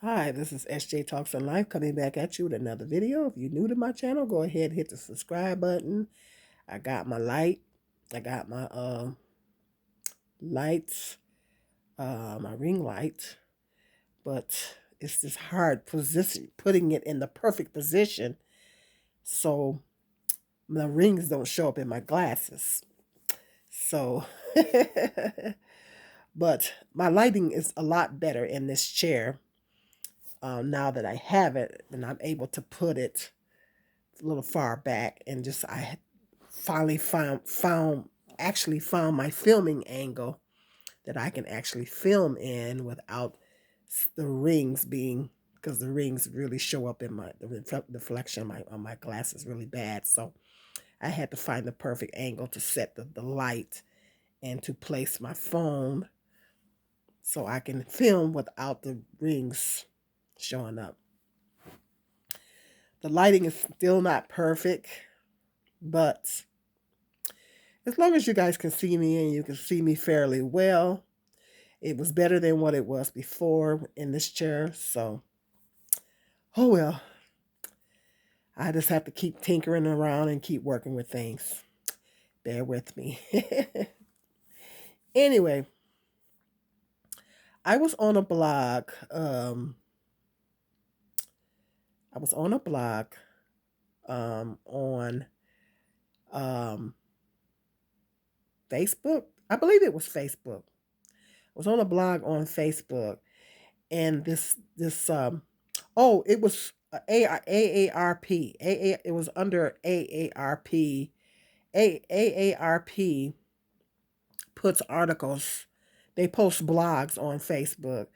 Hi, this is SJ Talks in Life coming back at you with another video. If you're new to my channel, go ahead and hit the subscribe button. I got my light. I got my lights, my ring light, but it's just hard position putting it in the perfect position so the rings don't show up in my glasses. So, but my lighting is a lot better in this chair now that I have it, and I'm able to put it a little far back, and just I finally found my filming angle that I can actually film in without the rings being, because the rings really show up in the reflection on my glasses really bad. So I had to find the perfect angle to set the light and to place my phone so I can film without the rings showing up. The lighting is still not perfect, but as long as you guys can see me and you can see me fairly well, it was better than what it was before in this chair. So, oh well, I just have to keep tinkering around and keep working with things. Bear with me. Anyway, I was on a blog. I was on a blog on um, Facebook. I believe it was Facebook. I was on a blog on Facebook, and it was AARP. It was under AARP. AARP puts articles, they post blogs on Facebook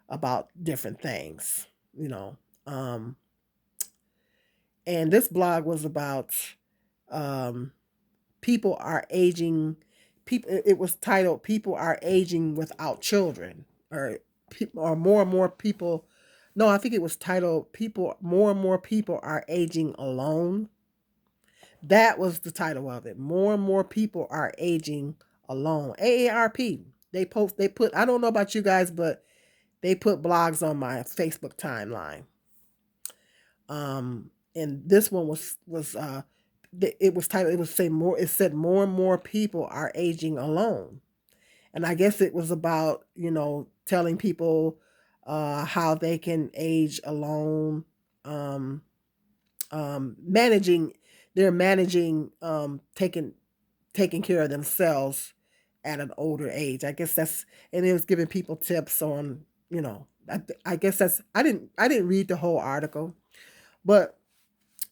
about different things, you know. And this blog was about um, people are aging. People. It was titled "People Are Aging Without Children," or more and more people. No, I think it was titled "People More and More People Are Aging Alone." That was the title of it. More and more people are aging alone. AARP. They put, I don't know about you guys, but they put blogs on my Facebook timeline. And this one it was titled, it said more and more people are aging alone. And I guess it was about, telling people how they can age alone, um, managing, they're managing, taking care of themselves at an older age. I guess that's, and it was giving people tips on, I guess I didn't read the whole article, but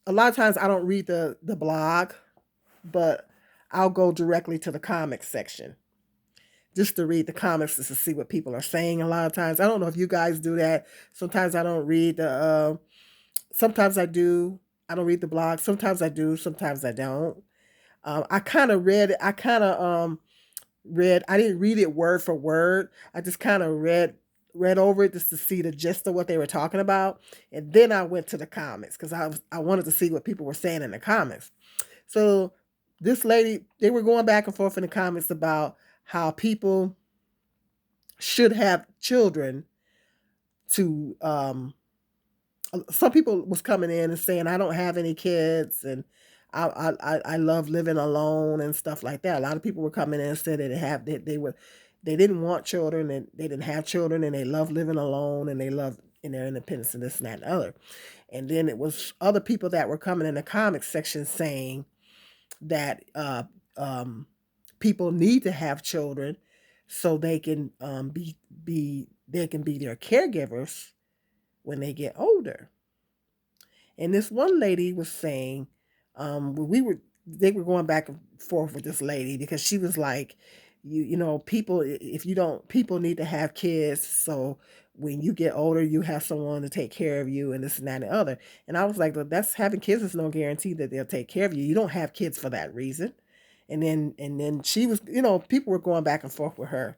a lot of times I don't read the blog, but I'll go directly to the comics section just to read the comics, just to see what people are saying. A lot of times, I don't know if you guys do that. Sometimes I don't read sometimes I do. I don't read the blog. Sometimes I do. Sometimes I don't. I kind of read it. I didn't read it word for word. I just kind of read over it just to see the gist of what they were talking about, and then I went to the comments because I wanted to see what people were saying in the comments. So this lady, they were going back and forth in the comments about how people should have children to some people was coming in and saying, I don't have any kids, and I love living alone and stuff like that. A lot of people were coming in and said they didn't want children, and they didn't have children, and they love living alone, and they love in their independence and this and that and other. And then it was other people that were coming in the comic section saying that people need to have children so they can they can be their caregivers when they get older. And this one lady was saying, they were going back and forth with this lady because she was like, people, if you don't, people need to have kids. So when you get older, you have someone to take care of you and this and that and the other. And I was like, "Look, that's having kids is no guarantee that they'll take care of you. You don't have kids for that reason." And then she was, people were going back and forth with her.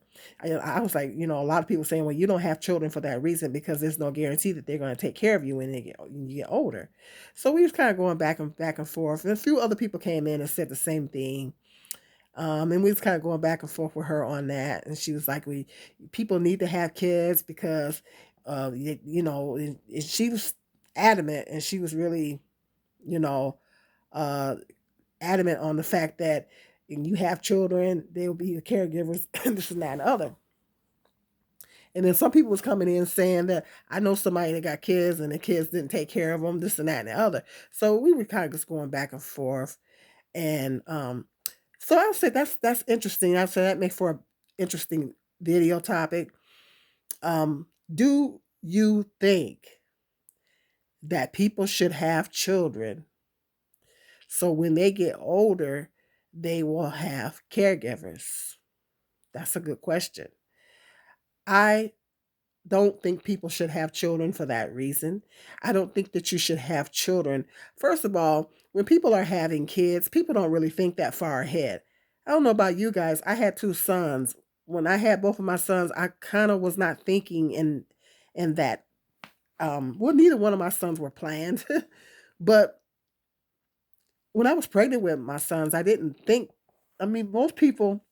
I was like, a lot of people saying, well, you don't have children for that reason because there's no guarantee that they're going to take care of you when you get older. So we was kind of going back and forth. And a few other people came in and said the same thing. And we was kind of going back and forth with her on that. And she was like, people need to have kids because And she was adamant, and she was really, you know, uh, adamant on the fact that when you have children, they'll be your caregivers, and this and that and other. And then some people was coming in saying that I know somebody that got kids and the kids didn't take care of them, this and that and the other. So we were kind of just going back and forth. And so I would say that's interesting. I say that makes for an interesting video topic. Do you think that people should have children so when they get older, they will have caregivers? That's a good question. I don't think people should have children for that reason. I don't think that you should have children. First of all, when people are having kids, people don't really think that far ahead. I don't know about you guys. I had two sons. When I had both of my sons, I kind of was not thinking in that. Well, neither one of my sons were planned, but when I was pregnant with my sons, I didn't think. I mean, most people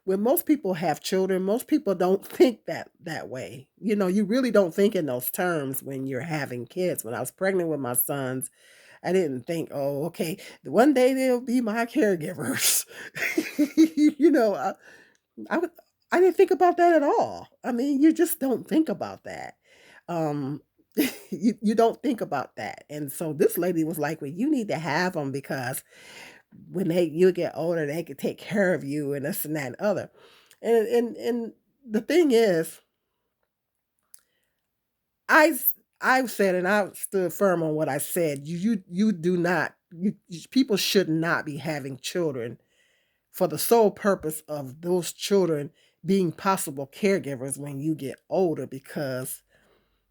when most people have children, most people don't think that way. You really don't think in those terms when you're having kids. When I was pregnant with my sons, I didn't think, oh, okay, one day they'll be my caregivers. you know, I, I would, I didn't think about that at all. I mean, you just don't think about that. Um, you don't think about that. And so this lady was like, well, you need to have them because when you get older, they can take care of you and this and that and other. And the thing is, I I said and I stood firm on what I said. You do not people should not be having children for the sole purpose of those children being possible caregivers when you get older because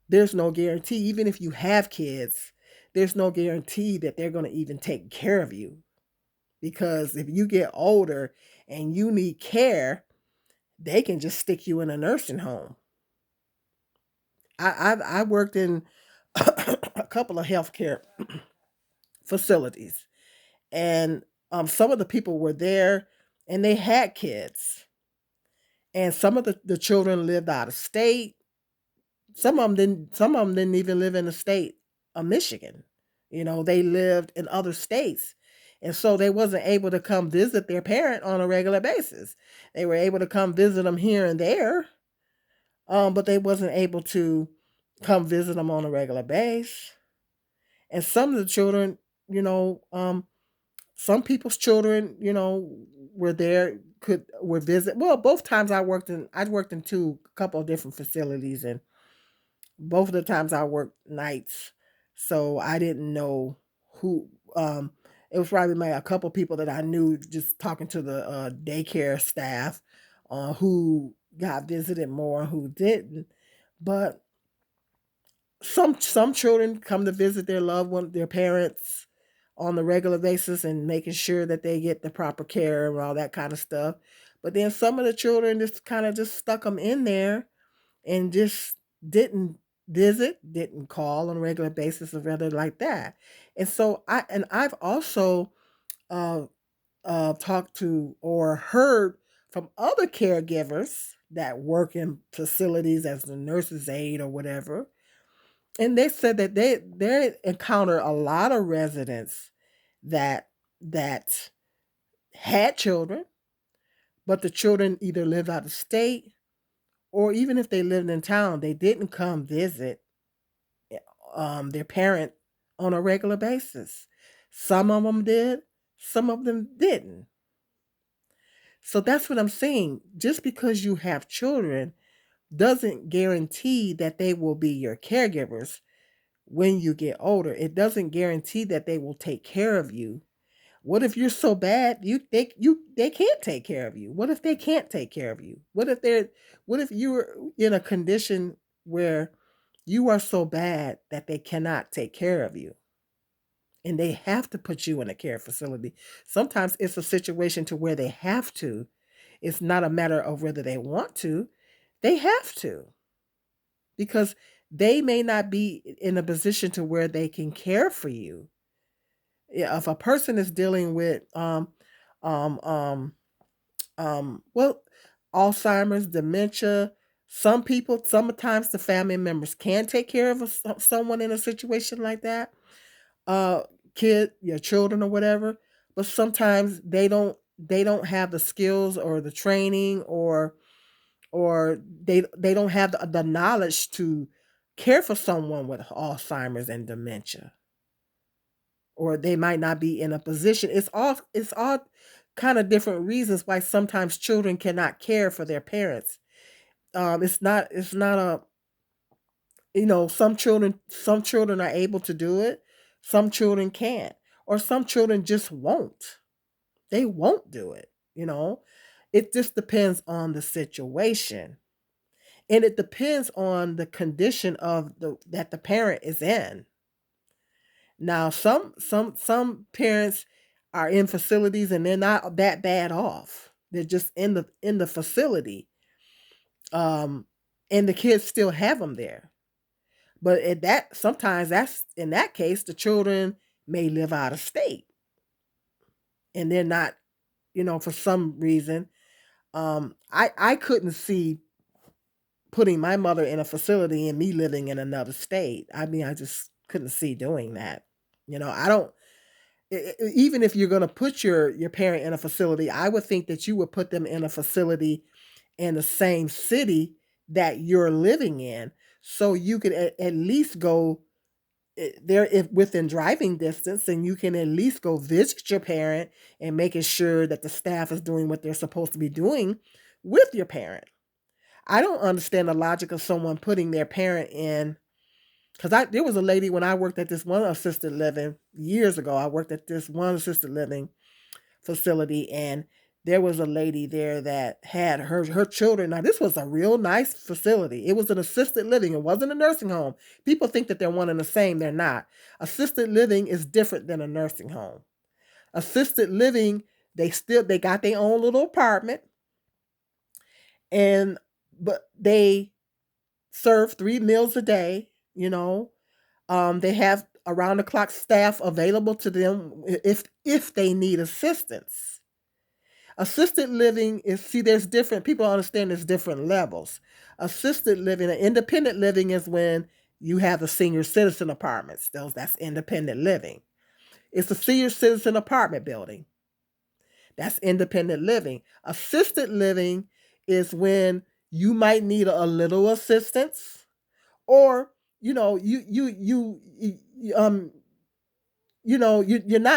there's no guarantee even if you have kids, there's no guarantee that they're going to even take care of you because if you get older and you need care, they can just stick you in a nursing home. I worked in a couple of healthcare facilities, and some of the people were there, and they had kids, and some of the children lived out of state. Some of them didn't. Some of them didn't even live in the state of Michigan. They lived in other states, and so they wasn't able to come visit their parent on a regular basis. They were able to come visit them here and there, but they wasn't able to come visit them on a regular base. And some of the children, you know, some people's children, were there could were visit. Well, both times I worked in two couple of different facilities, and both of the times I worked nights, so I didn't know who. It was probably a couple people that I knew just talking to the daycare staff, who got visited more and who didn't. But some children come to visit their loved one, their parents, on the regular basis and making sure that they get the proper care and all that kind of stuff. But then some of the children just kind of just stuck them in there and just didn't visit, didn't call on a regular basis or rather like that. And so I've also uh, talked to or heard from other caregivers that work in facilities as the nurse's aide or whatever, and they said that they encounter a lot of residents that had children, but the children either lived out of state or even if they lived in town, they didn't come visit their parent on a regular basis. Some of them did, some of them didn't. So that's what I'm saying. Just because you have children doesn't guarantee that they will be your caregivers when you get older. It doesn't guarantee that they will take care of you. What if you're so bad they can't take care of you? What if they can't take care of you? What if you're in a condition where you are so bad that they cannot take care of you and they have to put you in a care facility? Sometimes it's a situation to where they have to. It's not a matter of whether they want to. They have to because they may not be in a position to where they can care for you. Yeah, if a person is dealing with um, um, well, Alzheimer's, dementia, Some people, sometimes the family members can take care of someone in a situation like that, uh, kid, your children or whatever. But sometimes they don't have the skills or the training, or they don't have the knowledge to care for someone with Alzheimer's and dementia, or they might not be in a position. It's all kind of different reasons why sometimes children cannot care for their parents. It's not a, some children are able to do it, some children can't, or some children just won't. They won't do it. It just depends on the situation, and it depends on the condition of the that the parent is in. Now, some parents are in facilities and they're not that bad off. They're just in the facility, um, and the kids still have them there. But at that sometimes that's in that case the children may live out of state, and they're not, for some reason. I couldn't see putting my mother in a facility and me living in another state. I mean, I just couldn't see doing that. I don't. Even if you're going to put your parent in a facility, I would think that you would put them in a facility in the same city that you're living in, so you could at least go there if within driving distance, and you can at least go visit your parent and making sure that the staff is doing what they're supposed to be doing with your parent. I don't understand the logic of someone putting their parent in, because there was a lady when I worked at this one assisted living years ago. I worked at this one assisted living facility, and there was a lady there that had her children. Now, this was a real nice facility. It was an assisted living. It wasn't a nursing home. People think that they're one and the same. They're not. Assisted living is different than a nursing home. Assisted living, they got their own little apartment, and but they serve 3 meals a day. They have around the clock staff available to them if they need assistance. Assisted living is, see, there's different, people understand there's different levels. Assisted living and independent living is when you have the senior citizen apartments. That's independent living. It's a senior citizen apartment building. That's independent living. Assisted living is when you might need a little assistance, or you're not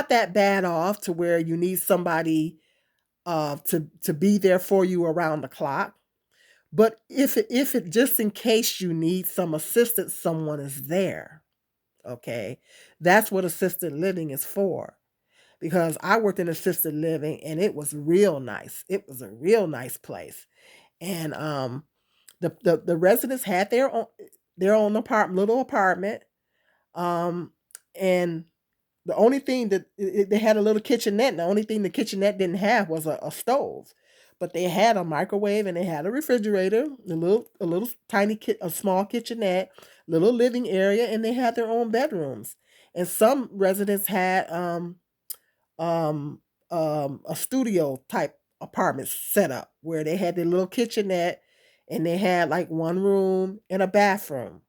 that bad off to where you need somebody to be there for you around the clock. But if it just in case you need some assistance, someone is there. Okay, that's what assisted living is for. Because I worked in assisted living and it was real nice. It was a real nice place, and the residents had their own little apartment, um, and the only thing that they had a little kitchenette. And the only thing the kitchenette didn't have was a stove, but they had a microwave and they had a refrigerator, a little tiny a small kitchenette, little living area, and they had their own bedrooms. And some residents had um a studio type apartment set up where they had their little kitchenette, and they had like one room and a bathroom.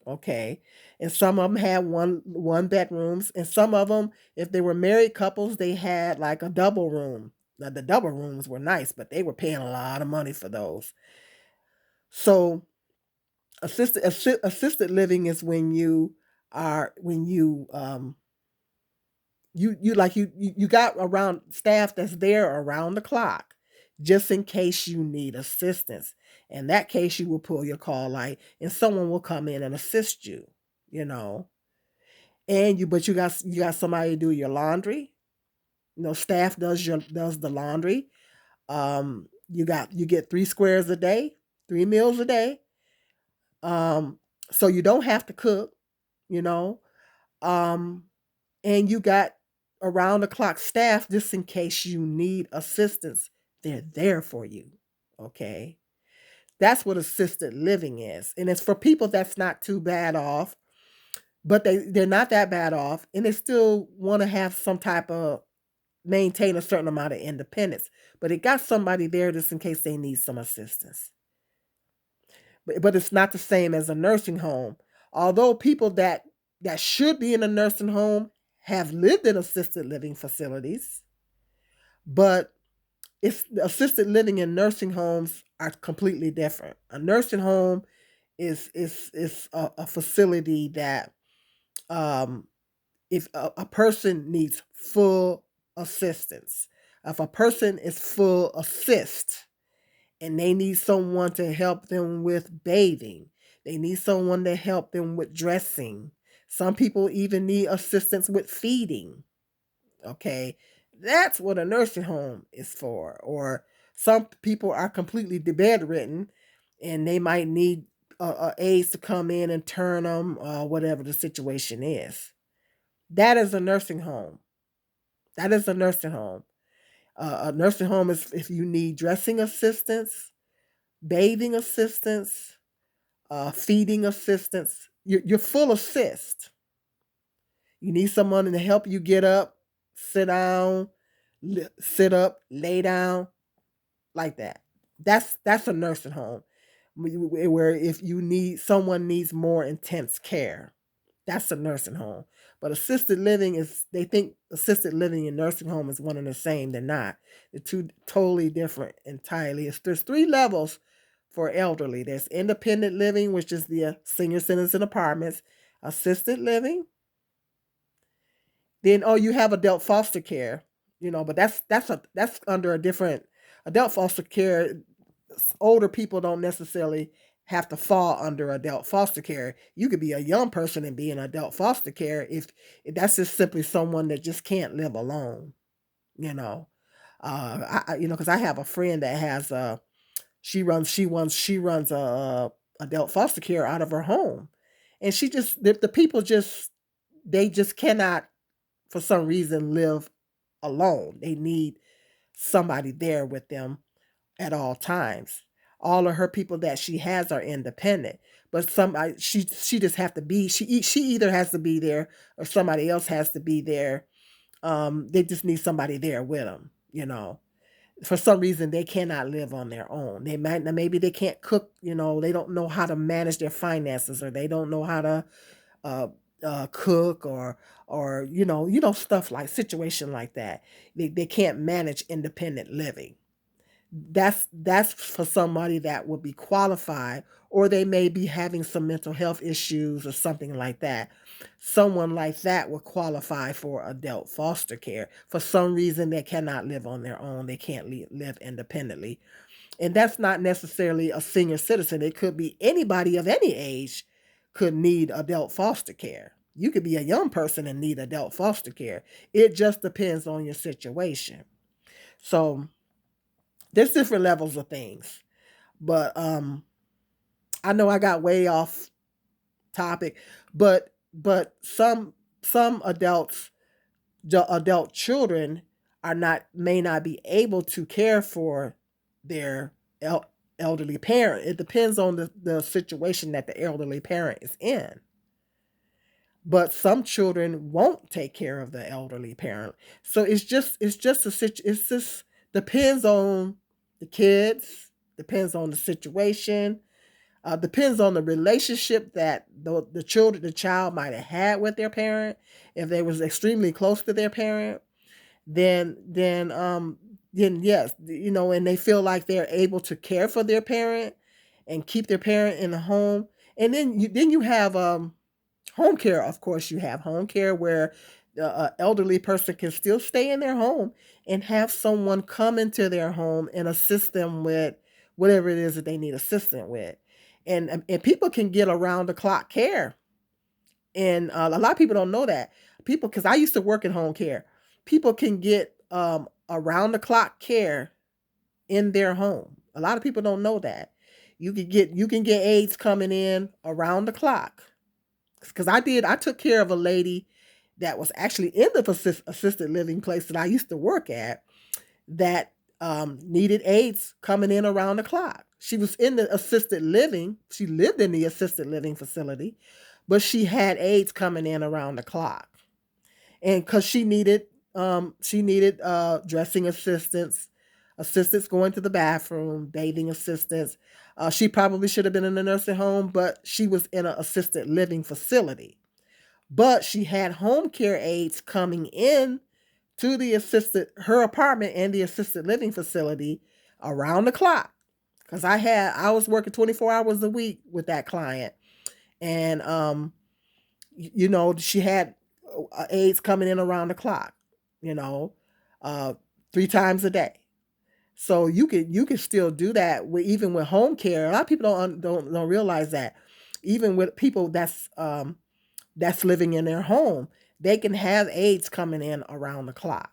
Okay. And some of them had one bedrooms, and some of them, if they were married couples, they had like a double room. Now the double rooms were nice, but they were paying a lot of money for those. So assisted living is when you got around staff that's there around the clock, just in case you need assistance. In that case, you will pull your call light and someone will come in and assist you, you know. But you got somebody to do your laundry. Staff does the laundry. You get 3 squares a day, 3 meals a day. Um, so you don't have to cook, you know. Um, and you got around the clock staff just in case you need assistance. They're there for you. Okay. That's what assisted living is. And it's for people that's not too bad off, but they're not that bad off, and they still want to have some type of maintain a certain amount of independence. But it got somebody there just in case they need some assistance. but it's not the same as a nursing home. Although people that should be in a nursing home have lived in assisted living facilities, but it's assisted living and nursing homes are completely different. A nursing home is a facility that um, if a person needs full assistance, if a person is full assist and they need someone to help them with bathing, they need someone to help them with dressing. Some people even need assistance with feeding. Okay, that's what a nursing home is for. Or some people are completely bedridden and they might need aides to come in and turn them, whatever the situation is. That is a nursing home. That is a nursing home. A nursing home is if you need dressing assistance, bathing assistance, feeding assistance. You're full assist. You need someone to help you get up, sit down, sit up, lay down, like that. That's a nursing home where if you need someone needs more intense care, that's a nursing home. But assisted living is they think assisted living and nursing home is one and the same. They're not. They're two totally different entirely. There's three levels for elderly. There's independent living, which is the senior centers and apartments, assisted living. Then you have adult foster care, but that's under a different adult foster care. Older people don't necessarily have to fall under adult foster care. You could be a young person and be in adult foster care if that's just simply someone that just can't live alone. You know, because I have a friend that has she runs a adult foster care out of her home, and the people just they just cannot for some reason live alone. They need somebody there with them at all times. All of her people that she has are independent, but somebody she just have to be she either has to be there or somebody else has to be there. They just need somebody there with them. For some reason they cannot live on their own. Maybe they can't cook. They don't know how to manage their finances, or they don't know how to uh, cook, or stuff like situation like that. They can't manage independent living. That's for somebody that would be qualified, or they may be having some mental health issues or something like that. Someone like that would qualify for adult foster care. For some reason they cannot live on their own, they can't live independently. And that's not necessarily a senior citizen. It could be anybody of any age could need adult foster care. You could be a young person and need adult foster care. It just depends on your situation. So there's different levels of things. But I know I got way off topic, but some adult children may not be able to care for their elderly parent. It depends on the situation that the elderly parent is in. But some children won't take care of the elderly parent. So it's just depends on the kids, depends on the situation, depends on the relationship that the child might have had with their parent. If they was extremely close to their parent, then yes, and they feel like they're able to care for their parent and keep their parent in the home. And then you have home care. Of course, you have home care where the elderly person can still stay in their home and have someone come into their home and assist them with whatever it is that they need assistance with. And people can get around the clock care, and a lot of people don't know that. People, because I used to work in home care, people can get around the clock care in their home. A lot of people don't know that. You can get aides coming in around the clock. Because I took care of a lady that was actually in the assisted living place that I used to work at, that needed aides coming in around the clock. She was in the assisted living. She lived in the assisted living facility, but she had aides coming in around the clock, and because she needed dressing assistance, assistants going to the bathroom, bathing assistants. She probably should have been in a nursing home, but she was in an assisted living facility. But she had home care aides coming in to her apartment and the assisted living facility around the clock. Because I was working 24 hours a week with that client. And she had aides coming in around the clock, you know, uh, 3 times a day. So you could still do that even with home care. A lot of people don't realize that even with people that's living in their home, they can have aides coming in around the clock.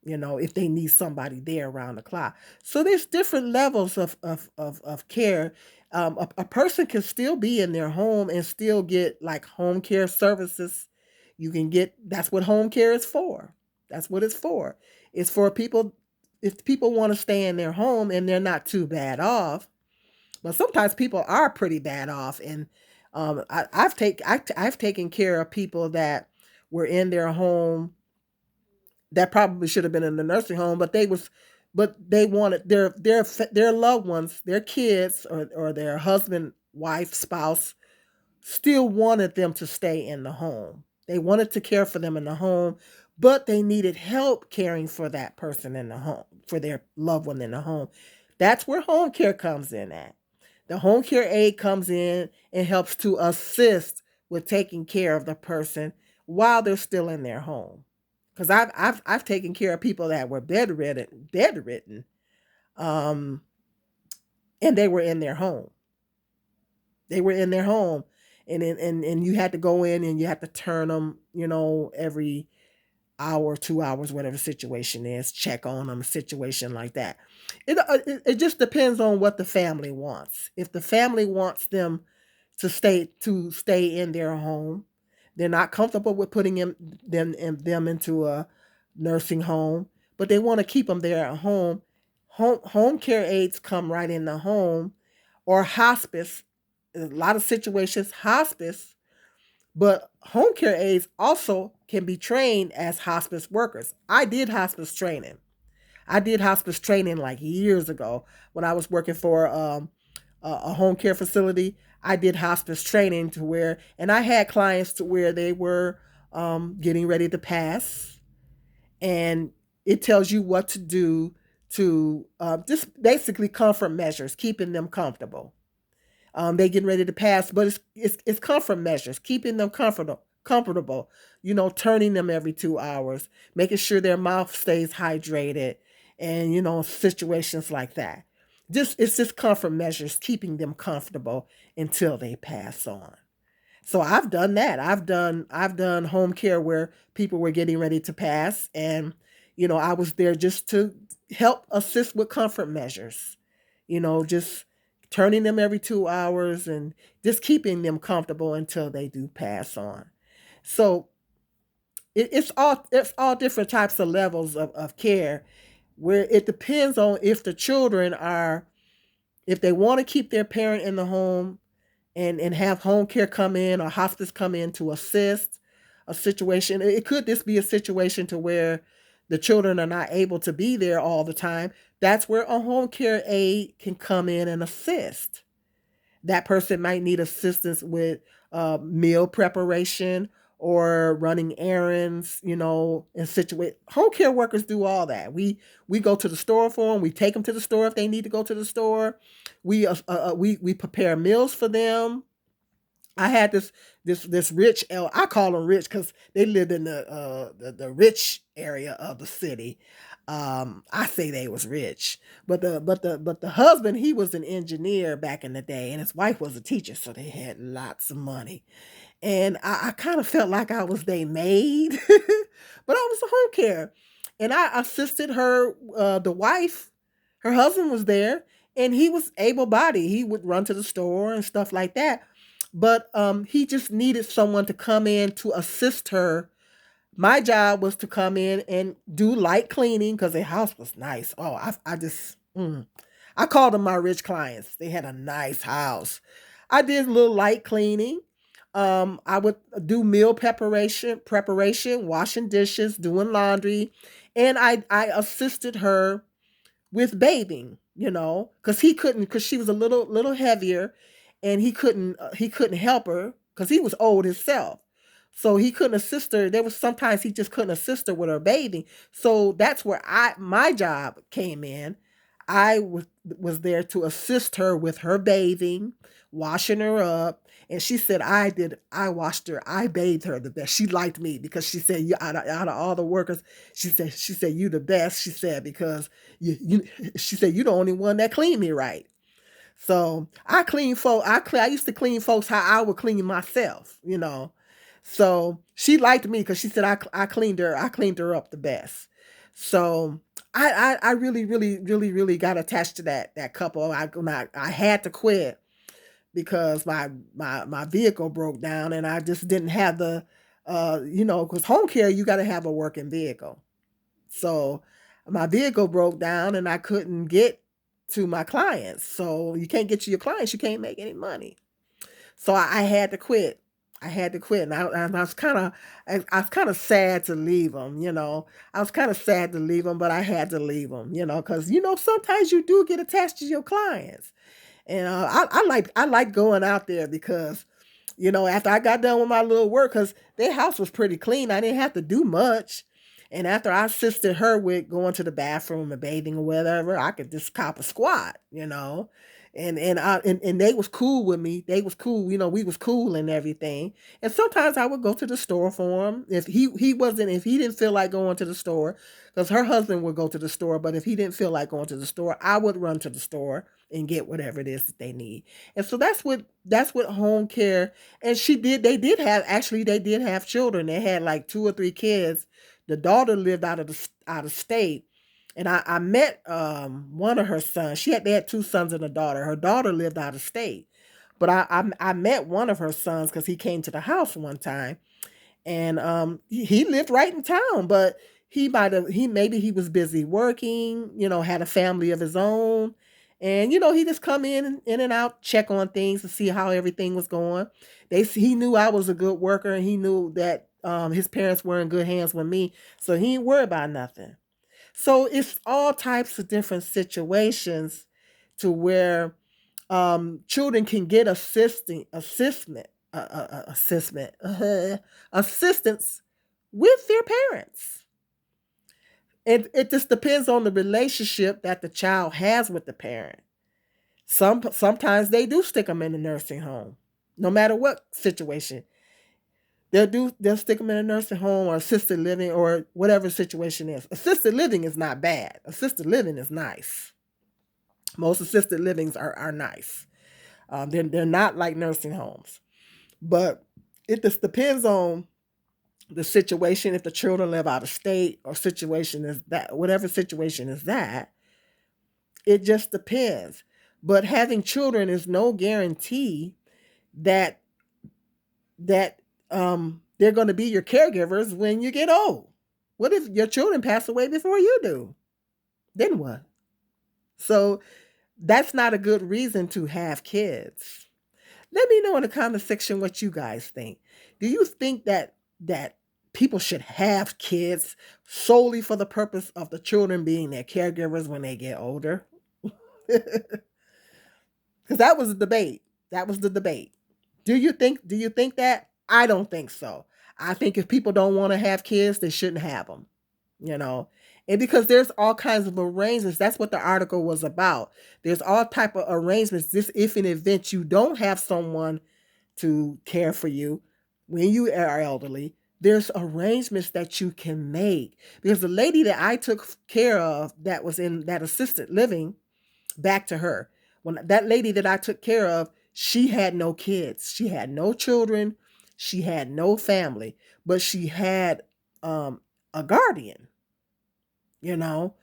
If they need somebody there around the clock. So there's different levels of care. A person can still be in their home and still get like home care services. That's what home care is for. That's what it's for. It's for people, if people want to stay in their home and they're not too bad off. But sometimes people are pretty bad off. And I've taken care of people that were in their home that probably should have been in the nursing home, but they wanted their loved ones, their kids or their husband, wife, spouse, still wanted them to stay in the home. They wanted to care for them in the home, but they needed help caring for that person in the home, for their loved one in the home. That's where home care comes in at. The home care aide comes in and helps to assist with taking care of the person while they're still in their home. Because I've taken care of people that were bedridden, um, and they were in their home. They were in their home, and you had to go in and you had to turn them, every hour, 2 hours, whatever situation is, check on them, situation like that. It just depends on what the family wants. If the family wants them to stay in their home, they're not comfortable with putting them into a nursing home, but they want to keep them there at home. Home care aides come right in the home, or hospice. In a lot of situations, hospice, but home care aides also can be trained as hospice workers. I did hospice training. I did hospice training like years ago when I was working for a home care facility. I did hospice training and I had clients to where they were getting ready to pass, and it tells you what to do to just basically comfort measures, keeping them comfortable. They getting ready to pass, but it's comfort measures, keeping them comfortable. Turning them every 2 hours, making sure their mouth stays hydrated, and situations like that. It's just comfort measures, keeping them comfortable until they pass on. So I've done that. I've done home care where people were getting ready to pass, and I was there just to help assist with comfort measures. Just turning them every 2 hours and just keeping them comfortable until they do pass on. So it's all different types of levels of care, where it depends on if they want to keep their parent in the home and have home care come in or hospice come in to assist a situation. It could this be a situation to where the children are not able to be there all the time. That's where a home care aide can come in and assist. That person might need assistance with meal preparation or running errands, and situate. Home care workers do all that. We go to the store for them. We take them to the store if they need to go to the store. We prepare meals for them. I had this rich I call them rich because they lived in the rich area of the city. I say they was rich, but the husband, he was an engineer back in the day, and his wife was a teacher, so they had lots of money. And I kind of felt like I was their maid, but I was a home care, and I assisted her. The wife, her husband was there, and he was able bodied. He would run to the store and stuff like that, but he just needed someone to come in to assist her. My job was to come in and do light cleaning because their house was nice. Oh, I called them my rich clients. They had a nice house. I did a little light cleaning. I would do meal preparation, washing dishes, doing laundry, and I assisted her with bathing, because she was a little heavier, and he couldn't help her because he was old himself. So he couldn't assist her. There was sometimes he just couldn't assist her with her bathing. So that's where my job came in. I was there to assist her with her bathing, washing her up. And she said, I washed her, I bathed her the best. She liked me because she said, you out of all the workers, she said, you the best. She said, because she said, you the only one that cleaned me right. So I clean folk. I used to clean folks how I would clean myself. So she liked me because she said I cleaned her. I cleaned her up the best. So I really, really, really, really got attached to that couple. I had to quit because my vehicle broke down, and I just didn't have because home care, you got to have a working vehicle. So my vehicle broke down, and I couldn't get to my clients. So you can't get to your clients, you can't make any money. So I had to quit. I had to quit, and I was kind of sad to leave them. I was kind of sad to leave them, but I had to leave them. Because sometimes you do get attached to your clients, and I like going out there because after I got done with my little work, because their house was pretty clean, I didn't have to do much. And after I assisted her with going to the bathroom and bathing or whatever, I could just cop a squat. And they was cool with me. They was cool, we was cool and everything. And sometimes I would go to the store for him if he didn't feel like going to the store, because her husband would go to the store. But if he didn't feel like going to the store, I would run to the store and get whatever it is that they need. And so that's what home care. And they did have children. They had like 2 or 3 kids. The daughter lived out of state, and I met one of her sons. They had 2 sons and a daughter. Her daughter lived out of state, but I met one of her sons because he came to the house one time, and he lived right in town, but maybe he was busy working, had a family of his own, and he just come in and out, check on things to see how everything was going. He knew I was a good worker, and he knew that his parents were in good hands with me, so he didn't worry about nothing. So it's all types of different situations to where children can get assistance with their parents. It just depends on the relationship that the child has with the parent. Sometimes they do stick them in a nursing home, no matter what situation. They'll stick them in a nursing home or assisted living or whatever the situation is. Assisted living is not bad. Assisted living is nice. Most assisted livings are nice. They're not like nursing homes, but it just depends on the situation. If the children live out of state, or situation is that, whatever situation is that, it just depends. But having children is no guarantee that they're going to be your caregivers when you get old. What if your children pass away before you do? Then what? So that's not a good reason to have kids. Let me know in the comment section what you guys think. Do you think that people should have kids solely for the purpose of the children being their caregivers when they get older? Because that was the debate. That was the debate. Do you think that? I don't think so. I think if people don't want to have kids, they shouldn't have them. You know. And because there's all kinds of arrangements, that's what the article was about. There's all type of arrangements. This, if in event you don't have someone to care for you when you are elderly, there's arrangements that you can make. Because the lady that I took care of that was in that assisted living, back to her. When that lady that I took care of, she had no kids. She had no children. She had no family, but she had a guardian, you know,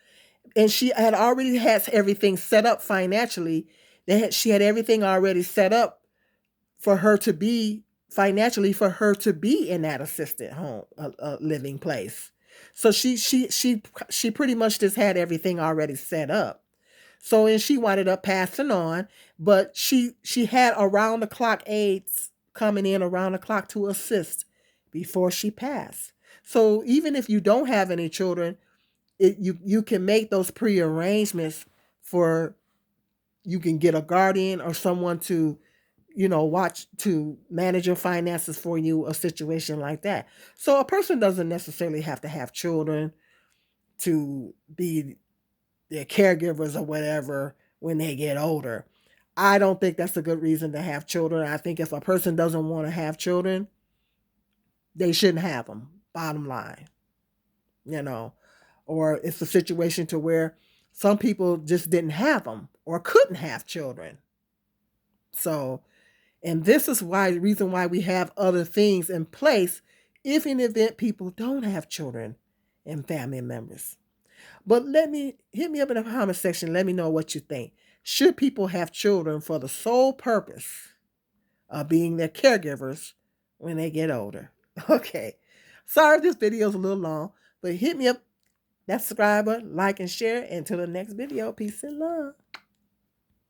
and she had already had everything set up financially. She had everything already set up for her to be financially, for her to be in that assisted home living place. So she pretty much just had everything already set up. So, and she wound up passing on, but she had around the clock aides coming in around the clock to assist before she passed. So even if you don't have any children, you can make those prearrangements for, you can get a guardian or someone to, watch to manage your finances for you, a situation like that. So a person doesn't necessarily have to have children to be their caregivers or whatever when they get older. I don't think that's a good reason to have children. I think if a person doesn't want to have children, they shouldn't have them. Bottom line, you know, or it's a situation to where some people just didn't have them or couldn't have children. So, and this is why reason why we have other things in place if in the event people don't have children and family members. But hit me up in the comment section. Let me know what you think. Should people have children for the sole purpose of being their caregivers when they get older? Okay. Sorry if this video is a little long, but hit me up, that subscriber, like, and share. Until the next video, peace and love.